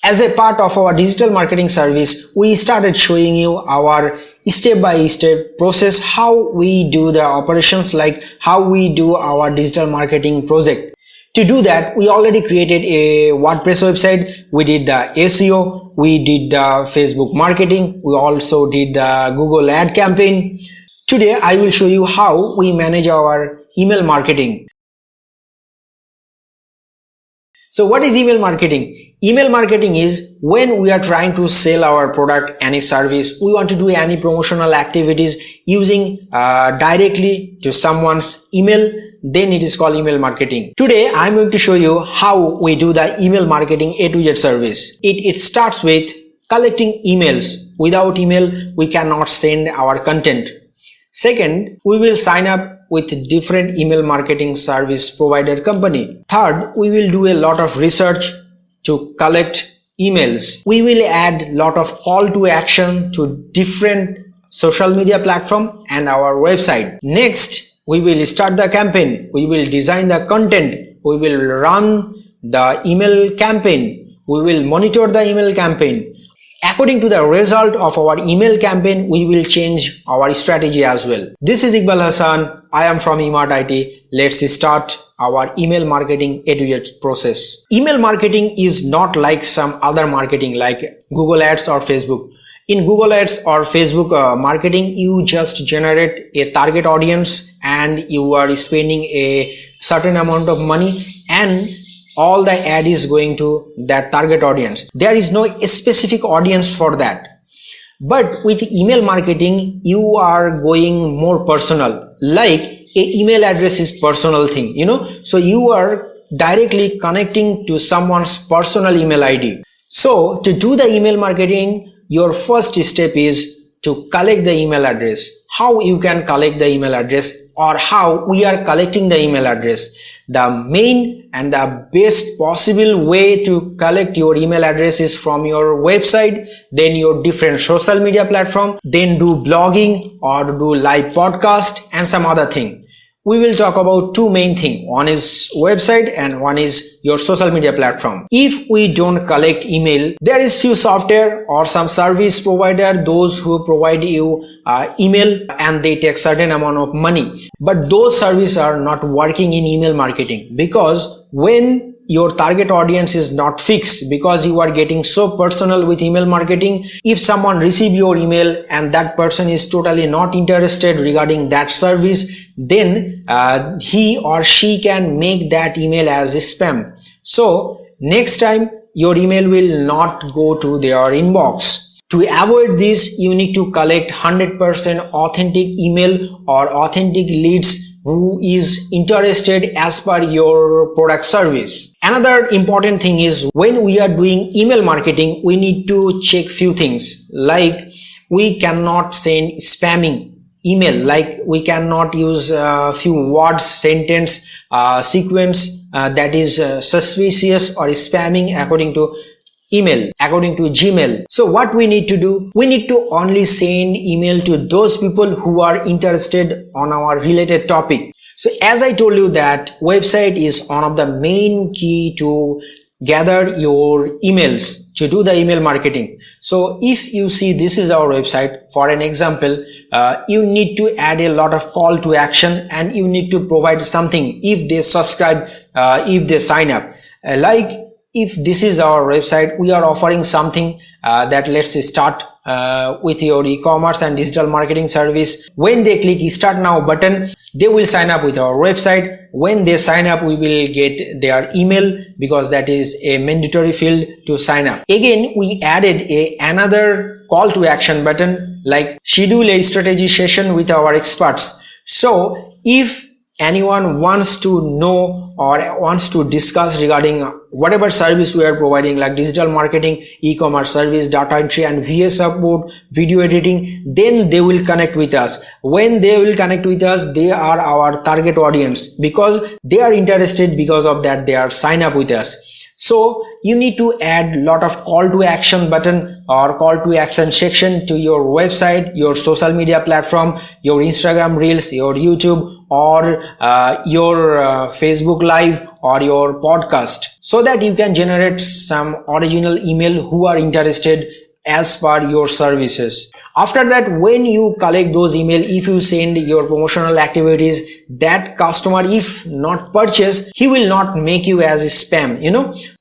As a part of our digital marketing service, we started showing you our step-by-step process, how we do the operations, like how we do our digital marketing project. To do that, we already created a WordPress website, we did the SEO, we did the Facebook marketing, we also did the Google ad campaign. Today, I will show you how we manage our email marketing. So what is email marketing? Email marketing is when we are trying to sell our product, any service, we want to do any promotional activities using directly to someone's email, then it is called email marketing. Today I am going to show you how we do the email marketing A to Z service. It starts with collecting emails. Without email, we cannot send our content. Second, we will sign up with different email marketing service provider company. Third, we will do a lot of research to collect emails. We will add lot of call to action to different social media platform and our website. Next, we will start the campaign. We will design the content. We will run the email campaign. We will monitor the email campaign. According to the result of our email campaign, we will change our strategy as well. This is Iqbal Hassan. I am from eMart IT. Let's start our email marketing A to Z process. Email marketing is not like some other marketing like Google Ads or Facebook. In Google Ads or Facebook marketing, you just generate a target audience and you are spending a certain amount of money and all the ad is going to that target audience. There is no specific audience for that. But with email marketing, you are going more personal. Like a email address is personal thing, so you are directly connecting to someone's personal email ID. So to do the email marketing, your first step is to collect the email address. How you can collect the email address or how we are collecting the email address. The main and the best possible way to collect your email address is from your website, then your different social media platform, then do blogging or do live podcast and some other thing. We will talk about two main things. One is website and one is your social media platform. If we don't collect email, there is few software or some service provider, those who provide you email and they take certain amount of money. But those services are not working in email marketing because when your target audience is not fixed, because you are getting so personal with email marketing, if someone receive your email and that person is totally not interested regarding that service, then he or she can make that email as spam. So next time your email will not go to their inbox. To avoid this, you need to collect 100% authentic email or authentic leads who is interested as per your product service. Another important thing is when we are doing email marketing, we need to check few things, like we cannot send spamming email, like we cannot use few words, sentence, sequence that is suspicious or spamming according to email, according to Gmail. So what we need to do, we need to only send email to those people who are interested on our related topic. So as I told you that website is one of the main key to gather your emails, to do the email marketing. So if you see this is our website, for an example, you need to add a lot of call to action and you need to provide something if they subscribe, if they sign up. Like if this is our website, we are offering something that let's start with your e-commerce and digital marketing service. When they click start now button, they will sign up with our website. When they sign up, we will get their email because that is a mandatory field to sign up. Again, we added another call to action button like schedule a strategy session with our experts. So if anyone wants to know or wants to discuss regarding whatever service we are providing, like digital marketing, e-commerce service, data entry and VA support, video editing, then they will connect with us. When they will connect with us, they are our target audience because they are interested, because of that they are sign up with us. So you need to add lot of call to action button or call to action section to your website, your social media platform, your Instagram Reels, your YouTube, or your Facebook Live or your podcast, so that you can generate some original email who are interested as per your services. After that, when you collect those email, if you send your promotional activities, that customer, if not purchase, he will not make you as spam,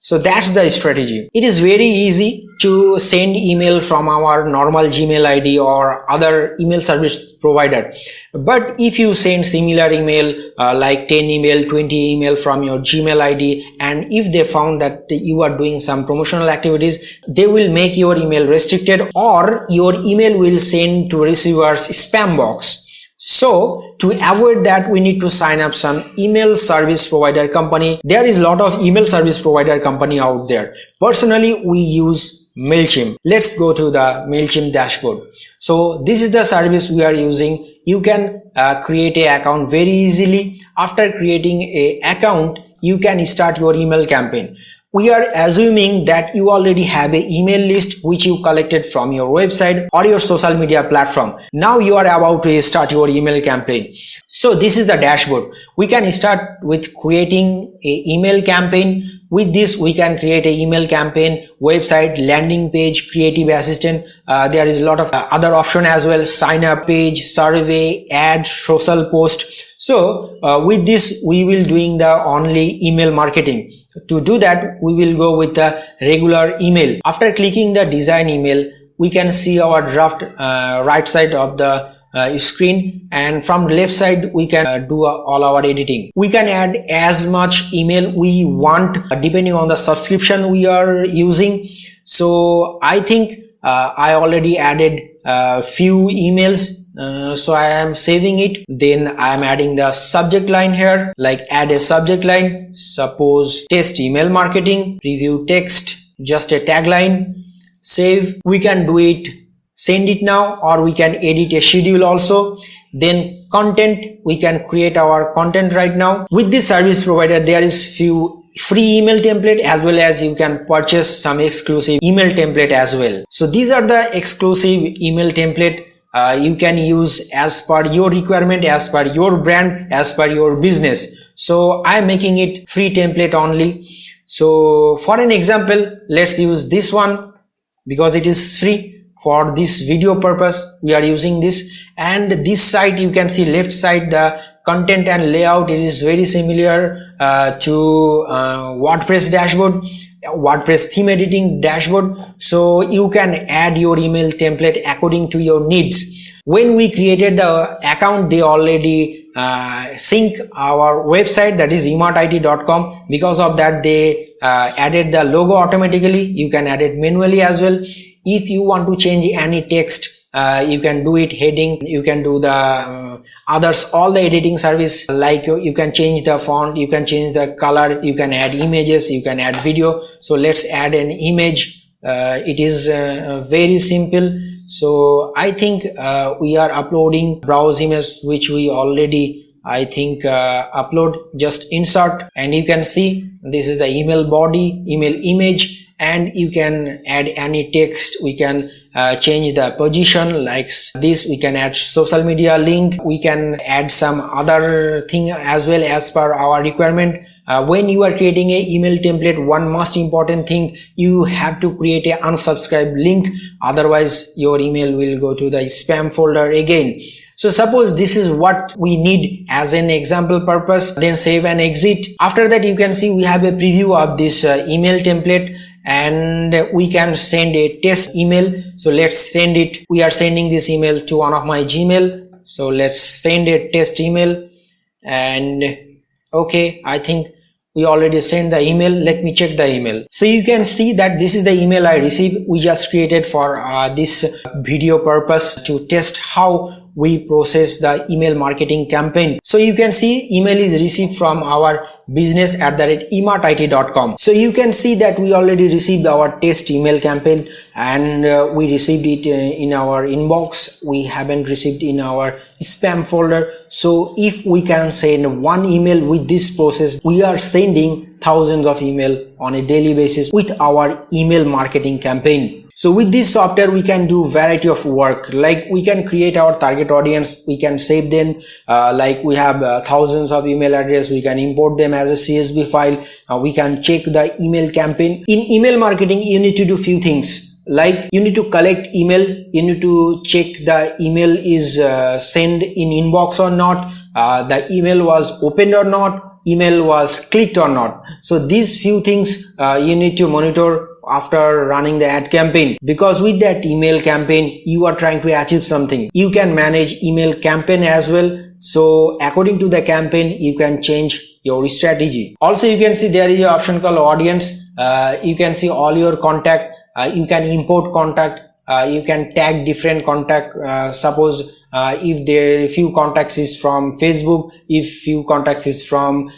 so that's the strategy. It is very easy to send email from our normal Gmail ID or other email service provider, but if you send similar email like 10 email, 20 email from your Gmail ID, and if they found that you are doing some promotional activities, they will make your email restricted, or your email will send to receiver's spam box. So to avoid that, we need to sign up some email service provider company. There is a lot of email service provider company out there. Personally, we use MailChimp. Let's go to the MailChimp dashboard. So this is the service we are using. You can create an account very easily. After creating an account, you can start your email campaign. We are assuming that you already have an email list which you collected from your website or your social media platform. Now you are about to start your email campaign. So this is the dashboard. We can start with creating an email campaign. With this, we can create an email campaign, website, landing page, creative assistant. There is a lot of other option as well. Sign up page, survey, ad, social post. So with this, we will doing the only email marketing. To do that, we will go with the regular email. After clicking the design email, we can see our draft right side of the screen, and from left side we can do all our editing. We can add as much email we want depending on the subscription we are using. So I think I already added few emails, so I am saving it. Then I am adding the subject line here, like add a subject line, suppose test email marketing, review text, just a tagline, save. We can do it, send it now, or we can edit a schedule also. Then content, we can create our content right now. With this service provider, there is few free email template, as well as you can purchase some exclusive email template as well. So these are the exclusive email template you can use as per your requirement, as per your brand, as per your business. So I am making it free template only. So for an example, let's use this one because it is free. For this video purpose, we are using this. And this side, you can see left side, the content and layout, it is very similar to WordPress dashboard, WordPress theme editing dashboard. So you can add your email template according to your needs. When we created the account, they already sync our website, that is eMartit.com. Because of that, they added the logo automatically. You can add it manually as well. If you want to change any text, you can do it, heading, you can do the others, all the editing service, like you can change the font, you can change the color, you can add images, you can add video. So let's add an image. It is very simple. So I think we are uploading browse image, which we already upload. Just insert, and you can see this is the email body, email image, and you can add any text. We can change the position like this. We can add social media link. We can add some other thing as well as per our requirement. When you are creating a email template, one most important thing, you have to create a unsubscribe link. Otherwise your email will go to the spam folder again. So suppose this is what we need as an example purpose, then save and exit. After that, you can see we have a preview of this email template, and we can send a test email. So let's send it. We are sending this email to one of my Gmail. So let's send a test email. And okay, I think we already sent the email. Let me check the email. So you can see that this is the email I received. We just created for this video purpose to test how we process the email marketing campaign. So you can see email is received from our business@emartit.com. So you can see that we already received our test email campaign, and we received it in our inbox. We haven't received in our spam folder. So if we can send one email with this process, we are sending thousands of email on a daily basis with our email marketing campaign. So with this software, we can do variety of work, like we can create our target audience, we can save them, like we have thousands of email address, we can import them as a CSV file, we can check the email campaign. In email marketing, you need to do few things, like you need to collect email, you need to check the email is sent in inbox or not, the email was opened or not, email was clicked or not. So these few things you need to monitor after running the ad campaign, because with that email campaign you are trying to achieve something. You can manage email campaign as well, so according to the campaign you can change your strategy. Also you can see there is an option called audience. You can see all your contact, you can import contact, you can tag different contact. Suppose if there few contacts is from Facebook, if few contacts is from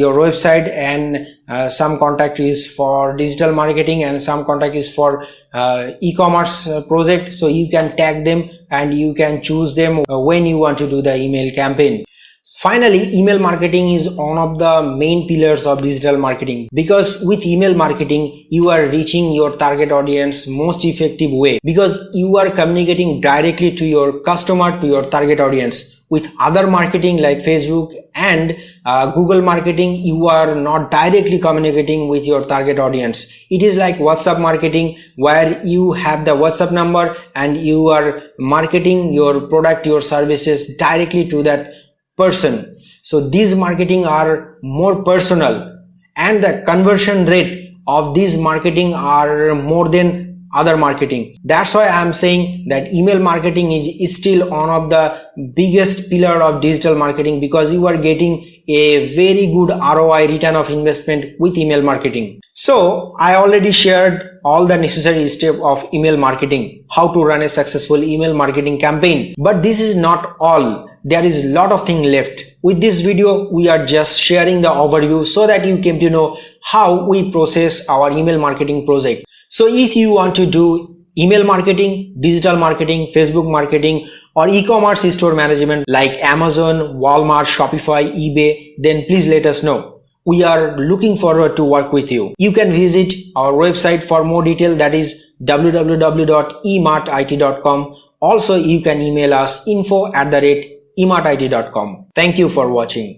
your website, and some contact is for digital marketing and some contact is for e-commerce project, so you can tag them and you can choose them when you want to do the email campaign. Finally, email marketing is one of the main pillars of digital marketing, because with email marketing you are reaching your target audience most effective way, because you are communicating directly to your customer, to your target audience. With other marketing like Facebook and Google marketing, you are not directly communicating with your target audience. It is like WhatsApp marketing, where you have the WhatsApp number and you are marketing your product, your services directly to that person. So these marketing are more personal, and the conversion rate of these marketing are more than other marketing. That's why I'm saying that email marketing is still one of the biggest pillar of digital marketing, because you are getting a very good ROI, return of investment, with email marketing. So I already shared all the necessary steps of email marketing, how to run a successful email marketing campaign. But this is not all. There is a lot of things left. With this video, we are just sharing the overview so that you came to know how we process our email marketing project. So if you want to do email marketing, digital marketing, Facebook marketing, or e-commerce store management like Amazon, Walmart, Shopify, eBay, then please let us know. We are looking forward to work with you. You can visit our website for more detail, that is www.emartit.com. Also, you can email us info@emartit.com. Thank you for watching.